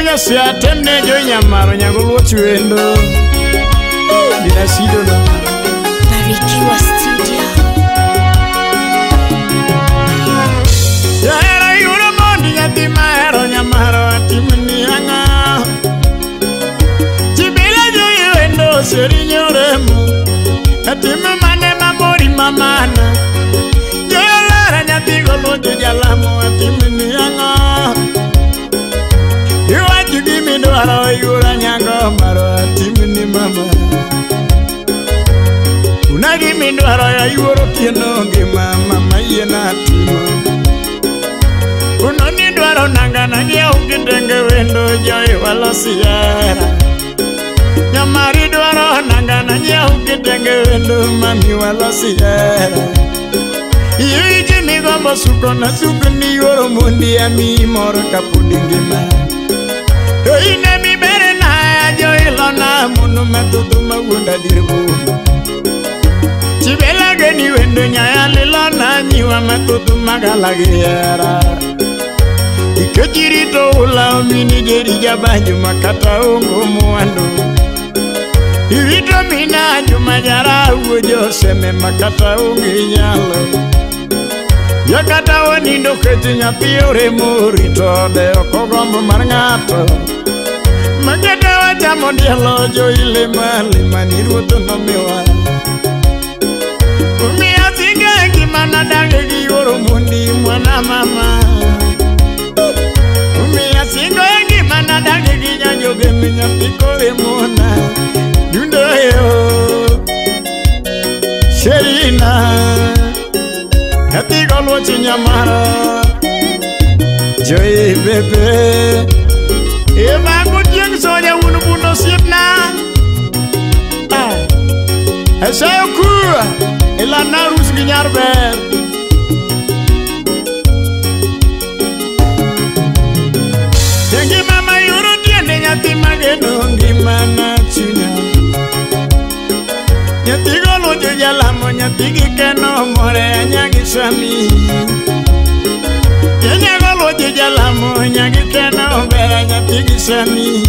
Anya siatemne jo nyamaro nyagulwo chwendo. Dina sido na Barikiwa Studio. Ya era yura mondi nyati mahero nyamaro atimni anga. Chibila jo yuendo seri nyoremu. Atimu mane mamori mamana. Yo lara nyati golo jo jalamu atimni anga. You want to give me the haro yura nyango maro atimni mama. Una give me the haro ya yuro kieno gima mama yena timo. Uno ni dwaro nangana ya ukitenge wendo joy wala siyara. Nyamari dwaro nangana ya ukitenge wendo mami wala siyara. Yuji mi gombo suko na suko ni yoro mundi ya mi moro kapudingima. Ine mi bere na jo ilona munu metutu magunda dirbu. Chibela geni wendo nyaya lilona nyiwa metutu magalagiera. Ikejirito ula mini jeri jabanyu makata ungu muandu. Irito mina jumajara ujo seme makata ungi nyalo. Yakata wanindo keti nyapiore murito deo kogombo marngato. Mageta wajamo dialo jo ile mali maniruto no mewa. Umia singa kimana dange giyoro mundi mwana mama. Umia singa kimana dange giyanyo geminya pikore mona. Dundo yo Sherina Hati golo chinyamara Joy bebe Ema kujeng soya unubuno sipna Esayo kuwa Ilana rus ginyarber Jengi mama yuru tiende nyati mageno ngimana chunya Nyati golo jo jalamo nyati gikeno more nyagi sami Nyanya golo jo jalamo nyagi keno bera nyati gisami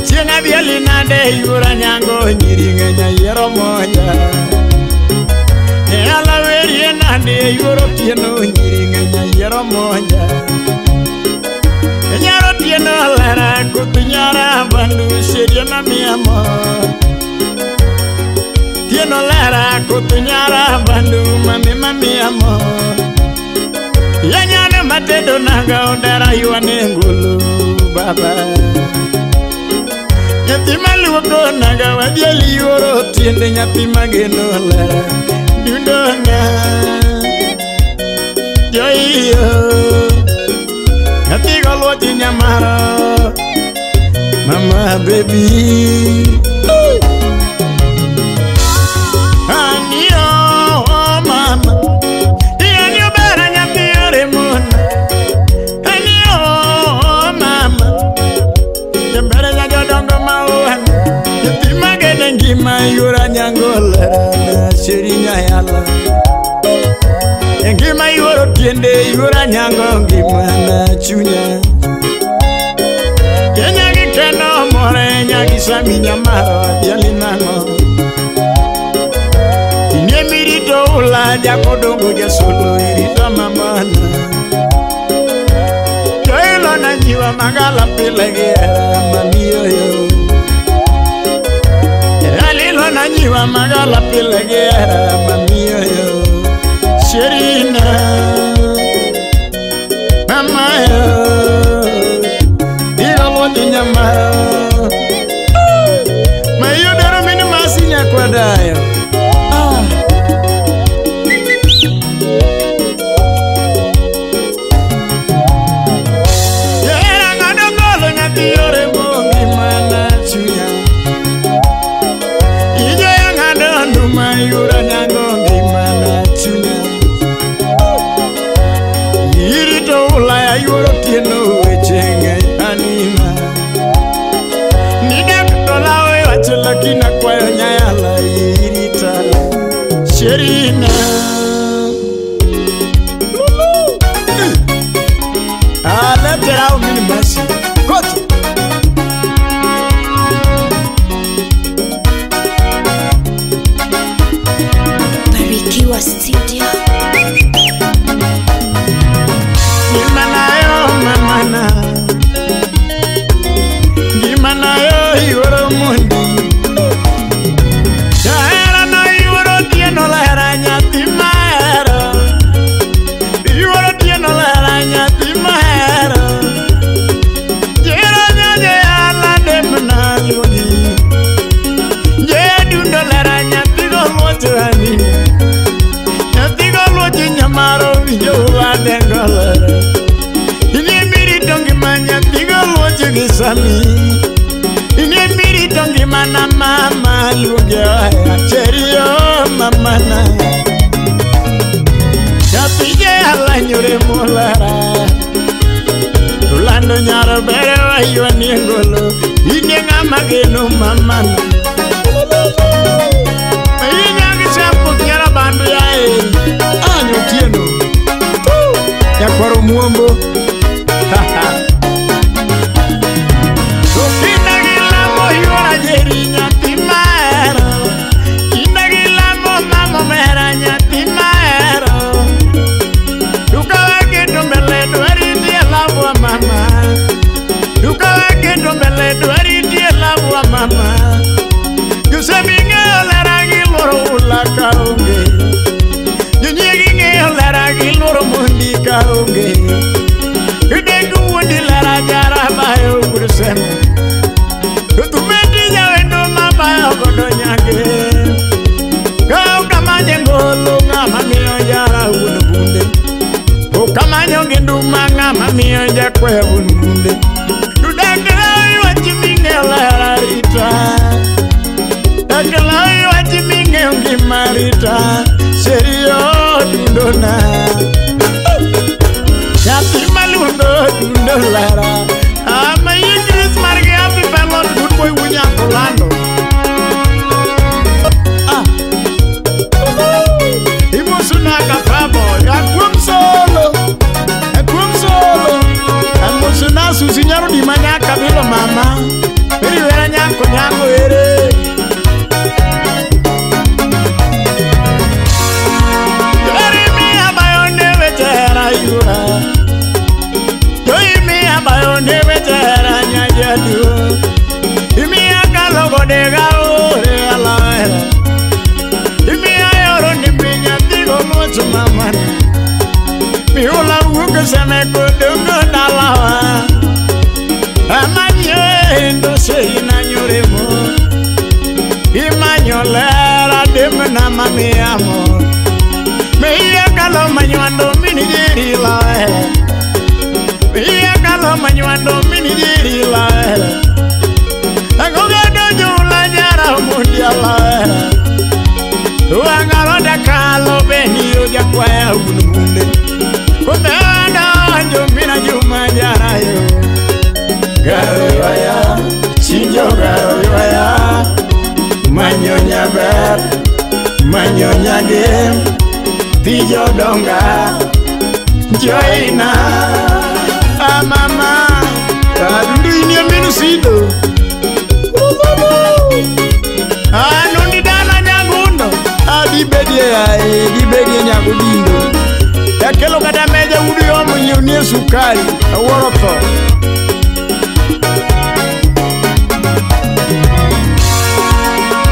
Chienga bieli nade yura nyango nyiringe nyayero moja Nyala weri nade yuro tieno nyiringe nyayero moja Nyaro tieno lera kutunyara bandu serio na mi amor Tieno lera kutunyara bandu mami amor Yanyane matedo naga odara yuane ngulu baba Nyati maluoko naga wadiali yoro tiende nyati mageno lera Dudona Joyo Nyati golo nyamara Mama baby Anio mama Ianio bera nyati yore mona Anio mama Jambere nyajodongo mawan Nyati magene ngima yura nyangolera na shirinya yala Ngima yoro tiende yura nyango ngima na chunya Kenya gikeno more nyagi sami nyamaro dialinano Ine mirito ula jakodongo jasolo irita mamana Joilo na njiwa magala pilegera mamiyoyo Alilo na njiwa magala pilegera mamiyoyo Sherina Mama yo Ira wadi nyamara Mayo daro mini masinya kwa dayo Yera ngadongolo nyati yore mongi mana chunya Ijo yang ngadondu mayura nyangongi mana chunya Irito ulaya yoro tieno wechenge anima Nida kutola we wachela kina kwa nyayala irita Sherina Letera umini mami ini miri tongi mana mama lugia cherio mama na Japije ala nyure molara Tulando nyara bere wa yuani ngolo Ine ngama geno mama na Ine ngisapu nyara bandu ya Anyo tieno Ya kwaro muombo Tukina gila mo yuara jeri nyati maero Kina gila mo mama mera nyati maero Duka wake dombele duari dia lawa mama Duka wake dombele duari dia lawa mama Yuseminge oleragi loro ula kaunge Nyinyiginge oleragi loro mundi kaunge Yudengu wundi lara jara bayo urusemu Yutumedi jawendo mabayo kodo nyage Kau kamanye ngolo ngama miyo jara unubunde Kamanyo genduma ngama miyo jakwe ungunde Dudakelai wachiminge larita Dakelai wachiminge ungimarita Serio dundona Yati malundo dundolara Ama Idris marge happy fellow good boy wunya kulando Imusuna kafabo yakum solo Amusuna susinyaro di manyaka bilo mama Beri wera nyako nyango ere Yori mi abayone wetera yura Yoi mi abayone wetera nyajadu Imi akalogo dega ore alaera Imi ayoro nimbinya tigo mocho mamana Miula wuke seme kudungu dalawa Amanyo endo seina nyuremo Imanyo lera demu na mami amo Meiya kalo manywando mini jiri lawe Meiya kalo manywando mini jiri lawe Agoga dojo la jara mundia lawe Uangalo da kalo beni uja kwaya unumunde Kutanda jumina juma jarayo Garo yoya, chinjo garo yoya Manyonya ber, manyonya game Tijo donga, joina Mama, kadundu ini aminu sido Anundi dana nyagundo Dibedie nyagudindo Yakelo kata meja udu yomu nyunie sukari Aworoto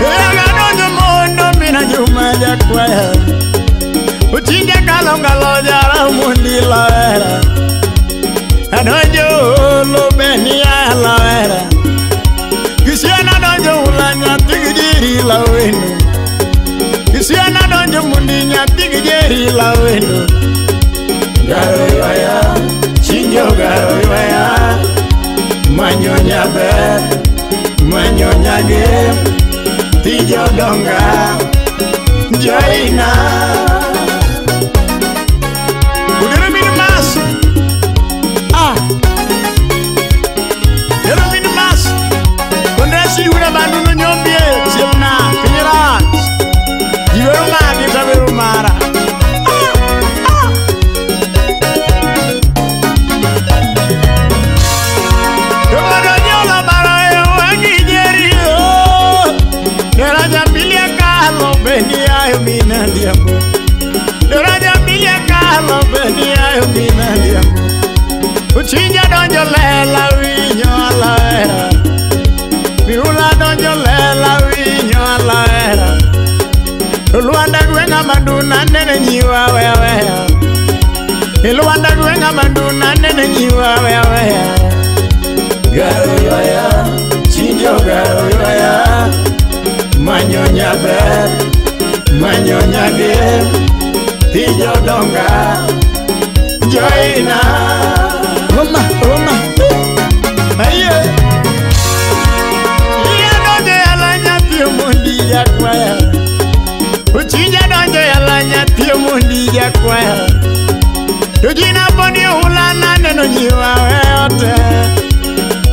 Yagadonjo mondo mina juma jakwaya Uchinja kalongalo jara mundi lawera Adonjo lo beni ya lawera Kisiana donjo ulanya tigijiri lawenu Kisiana donjo mundi nyatigijiri lawenu Garo yoya, chinjo garo yoya Manyonya ber, manyonya game Tijo donga, joina Udere mini mas Udere mini mas Kondesi una banduno nyombie Siapna, penyerat Jiweru magi saberu mara Mina diamo Doraja milia kalo benia mina diamo Uchinja donjo lela winyo alaera Miula donjo lela winyo alaera Luanda gwenga manduna nene nyiwa wewe Luanda gwenga manduna nene nyiwa wewe Garo yoya Chinjo garo yoya Manyonya ber Manyonya game Tijo donga Joina Roma Aye tija kwaya to jina poni hulana neno nyiwa weyote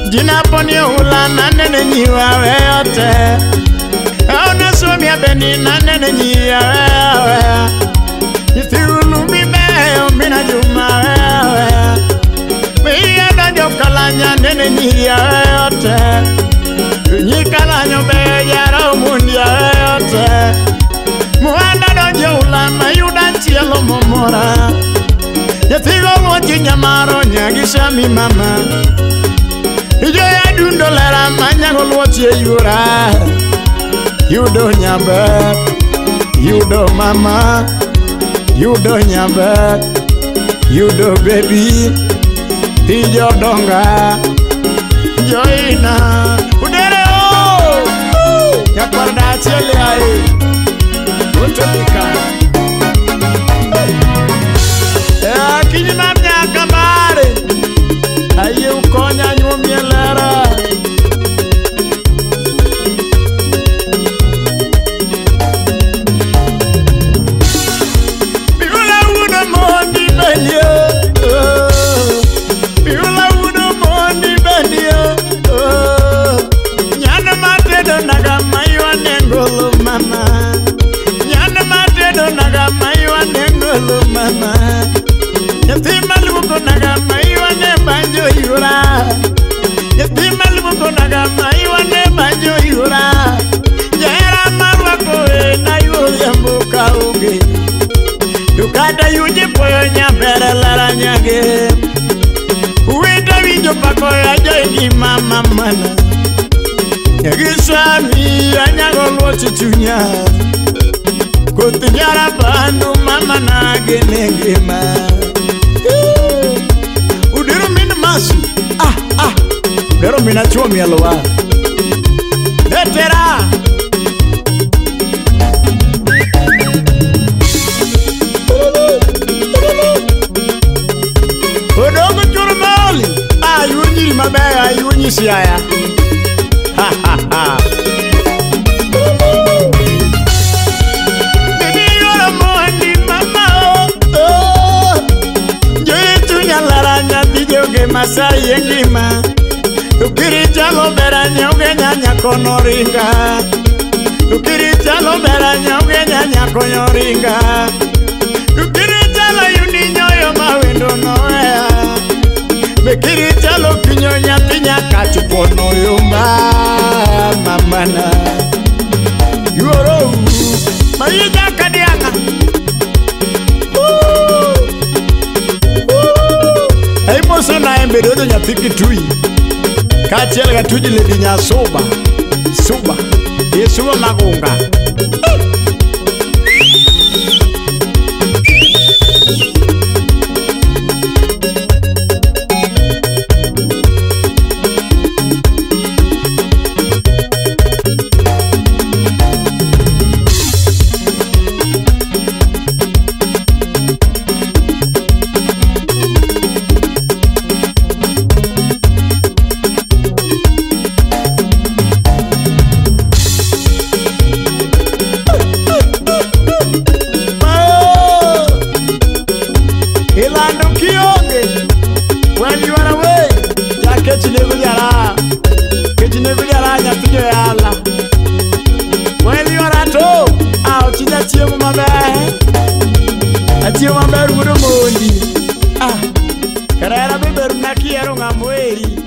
jina poni hulana neno nyiwa weyote ona somia beni na neno nyiwa wewe ithiulu mibeyo mina juma wewe miya danjo kalanya neno nyiwa weyote nyikalanya beyara umundia weyote muanda donjo ulama yudanchielo momora yathigo moji nyamaro nyagisha mi mama ijo ya dundo lera manyago luotie yura yudo nyambe yudo mama yudo nyambe yudo baby ijo donga joina udere o yakwarda chiele ai utopika kini mamnya kamare aye ukonya nyumielera biula uno mondi benio biula uno mondi benio nyana matedo naga maiwa nengolo mama nyana matedo naga maiwa nengolo mama Yatima luko naga maiwa ne banjo yura Yatima luko naga maiwa ne banjo yura Jera marwa koe na yuri yambuka uge Dukada yuje poyo nyambere lara nyage Uwita winjo pako ya joini mama mana Yagiswami anyago luo chichunya Kutinyara bandu mama na genegema Udiro mina masu Udiro mina chuomi aloha Detera Udogo churu maoli Yunyi mabaya yunyi siaya Ha ha ha Masai engima Ukirija lobera nyauge nyanya konoringa Ukirija lobera nyauge nyanya konyoringa Ukirija la yuni nyoyo mawendo noea Bekirija lo kinyo nyatinya kachupono yumba mamana Yuoro Mayija kadianga Moso na embe dodo nyapiki tui Kachele gatuji ledi nya soba Suba Yesuwa magunga Atio maber wudo mondi Karera beber nakiero ngamweri